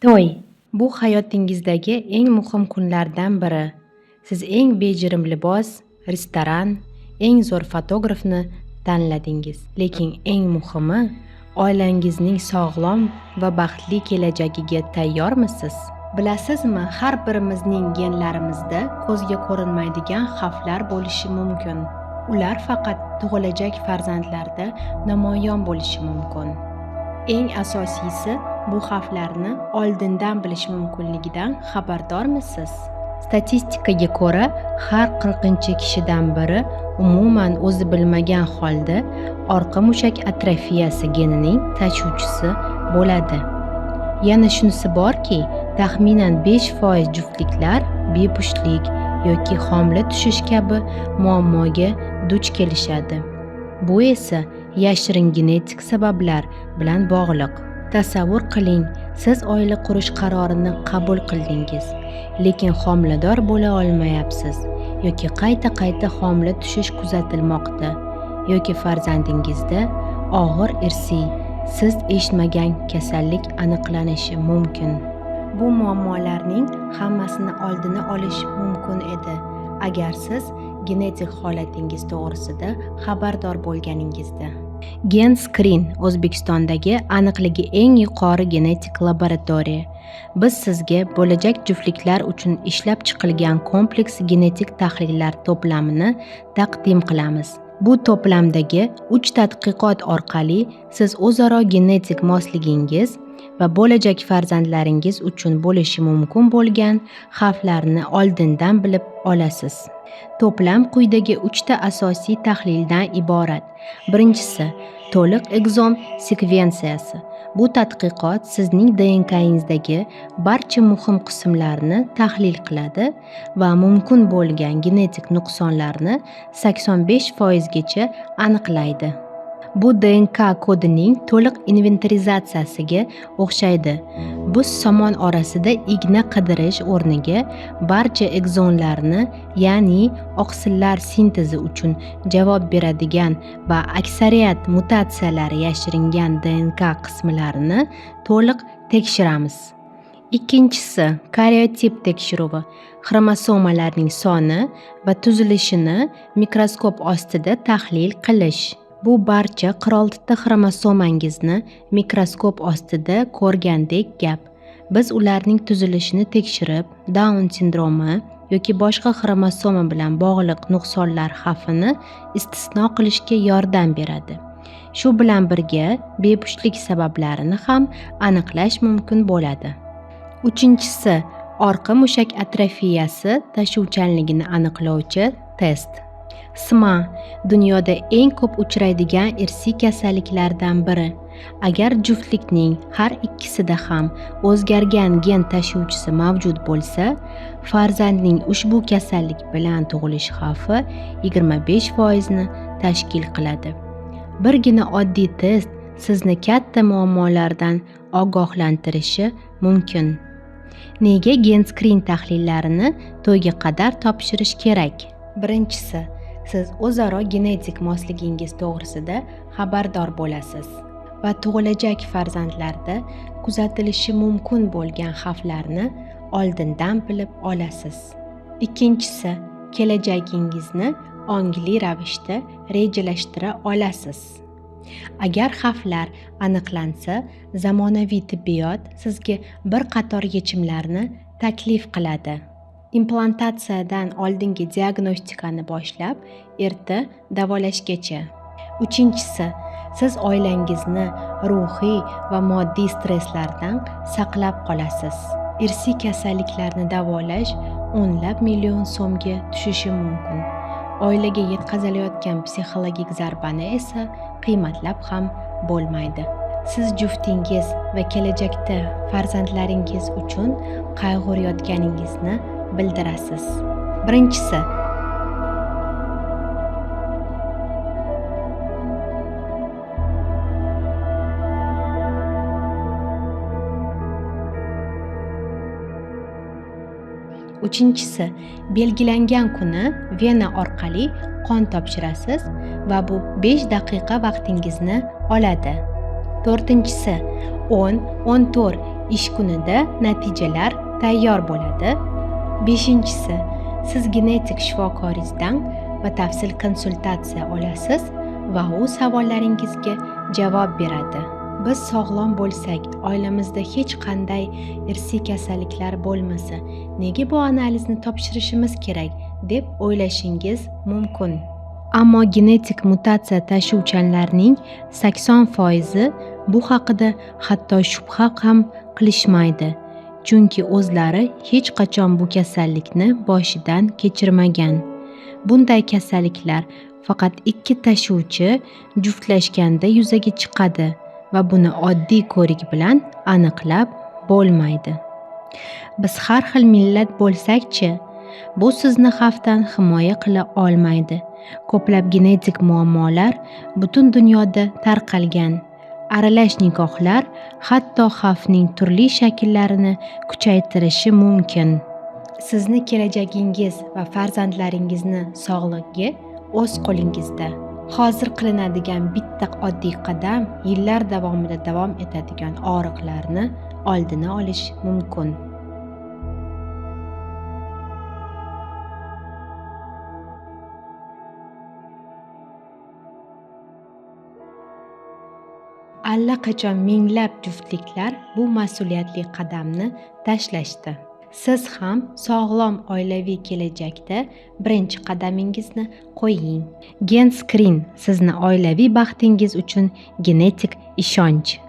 To'y – bu hayotingizdagi eng muhim kunlardan biri. Siz eng bejirim libos, restoran, eng zo'r fotografni tanladingiz. Lekin eng muhimi, oilangizning sog'lom va baxtli kelajagiga tayyormisiz? Bilasizmi, har birimizning genlarimizda ko'zga ko'rinmaydigan xavflar bo'lishi mumkin. Ular faqat tug'ilajak farzandlarda namoyon bo'lishi mumkin. Eng asosiysi, bu xavflarni oldindan bilish mumkinligidan xabardormisiz? Statistikaga ko'ra, har 40-kishidan biri umuman o'zi bilmagan holda orqa mushak atrofiyasi genining tashuvchisi bo'ladi. Yana shunisi borki, taxminan 5% juftliklar bepushtlik yoki homila tushish kabi muammoga duch kelishadi. Bu esa yashirin genetik sabablar bilan bog'liq. Tasavvur qiling, siz oila qurish qarorini qabul qildingiz, lekin homilador bo'la olmayapsiz yoki qayta homila tushish kuzatilmoqda yoki farzandingizda og'ir irsiy, siz eshitmagan kasallik aniqlanishi mumkin. Bu muammolarning hammasini oldini olish mumkin edi, agar siz genetik holatingiz to'g'risida xabardor bo'lganingizda. GenScreen O'zbekistondagi aniqligi eng yuqori genetik laboratoriya. Biz sizga bo'lajak juftliklar uchun ishlab chiqilgan kompleks genetik tahlillar to'plamini taqdim qilamiz. Bu to'plamdagi 3 tadqiqot orqali siz o'zaro genetik mosligingiz va bo'lajak farzandlaringiz uchun bo'lishi mumkin bo'lgan xavflarni oldindan bilib olasiz. To'plam quyidagi 3 ta asosiy tahlildan iborat. Birinchisi, to'liq ekzom sekvensiyasi. Bu tadqiqot sizning DNKingizdagi barcha muhim qismlarni tahlil qiladi va mumkin bo'lgan genetik nuqsonlarni 85% gacha aniqlaydi. Bu DNK kodining to'liq inventarizatsiyasiga o'xshaydi. Biz somon orasida igna qidirish o'rniga barcha ekzonlarni, ya'ni oqsillar sintezi uchun javob beradigan va aksariyat mutatsiyalar yashiringan DNK qismlarini to'liq tekshiramiz. Ikkinchisi, karyotip tekshiruvi. Xromosomalarning soni va tuzilishini mikroskop ostida tahlil qilish. Bu barcha 46 xromosomangizni mikroskop ostida ko'rgandek gap. Biz ularning tuzilishini tekshirib, Down sindromi yoki boshqa xromosoma bilan bog'liq nuqsonlar xavfini istisno qilishga yordam beradi. Shu bilan birga bepushtlik sabablarini ham aniqlash mumkin bo'ladi. Uchinchisi, orqa mushak atrofiyasi tashuvchanligini aniqlovchi test. SMA dunyoda eng ko'p uchraydigan irsiy kasalliklardan biri. Agar juftlikning har ikkisida ham o'zgargan gen tashuvchisi mavjud bo'lsa, farzandning ushbu kasallik bilan tug'ilish xavfi 25% ni tashkil qiladi. Birgina oddiy test sizni katta muammolardan ogohlantirishi mumkin. Nega GenScreen tahlillarini to'yga qadar topshirish kerak? Birinchisi, siz o'zaro genetik mosligingiz to'g'risida xabardor bo'lasiz va tug'ilajak farzandlarda kuzatilishi mumkin bo'lgan xavflarni oldindan bilib olasiz. Ikkinchisi, kelajagingizni ongli ravishda rejalashtira olasiz. Agar xavflar aniqlansa, zamonaviy tibbiyot sizga bir qator yechimlarni taklif qiladi. Implantatsiyadan oldingi diagnostikani boshlab, erta davolashgacha. Uchinchisi, siz oilangizni ruhiy va moddiy stresslardan saqlab qolasiz. Irsiy kasalliklarni davolash o'nlab million so'mga tushishi mumkin. Oilaga yetkazilayotgan psixologik zarbani esa qiymatlab ham bo'lmaydi. Siz juftingiz va kelajakda farzandlaringiz uchun qayg'urayotganingizni bildirasiz. Birinchisi, uchinchisi, belgilangan kuni vena orqali qon topshirasiz va bu 5 daqiqa vaqtingizni oladi. To'rtinchisi, 10-14 ish kunida natijalar tayyor bo'ladi. 5-si, siz genetik shifokoringizdan batafsil konsultatsiya olasiz va u savollaringizga javob beradi. Biz sog'lom bo'lsak, oilamizda hech qanday irsiy kasalliklar bo'lmasa, nega bu analizni topshirishimiz kerak deb o'ylashingiz mumkin. Ammo genetik mutatsiya tashuvchanlarning 80% bu haqida hatto shubha ham qilishmaydi, chunki o'zlari hech qachon bu kasallikni boshidan kechirmagan. Bunday kasalliklar faqat 2 tashuvchi juftlashganda yuzaga chiqadi va buni oddiy ko'rik bilan aniqlab bo'lmaydi. Biz har xil millat bo'lsak-chi, bu sizni xavfdan himoya qila olmaydi. Ko'plab genetik muammolar butun dunyoda tarqalgan. Aralash nikohlar hatto xavfning turli shakllarini kuchaytirishi mumkin. Sizni kelajagingiz va farzandlaringizni sog'ligi o'z qo'lingizda. Hozir qilinadigan bitta oddiy qadam yillar davomida davom etadigan og'riqlarni oldini olish mumkin. Allaqachon minglab juftliklar bu mas'uliyatli qadamni tashlashdi. Siz ham sog'lom oilaviy kelajakda birinchi qadamingizni qo'ying. GenScreen sizni oilaviy baxtingiz uchun genetik ishonch.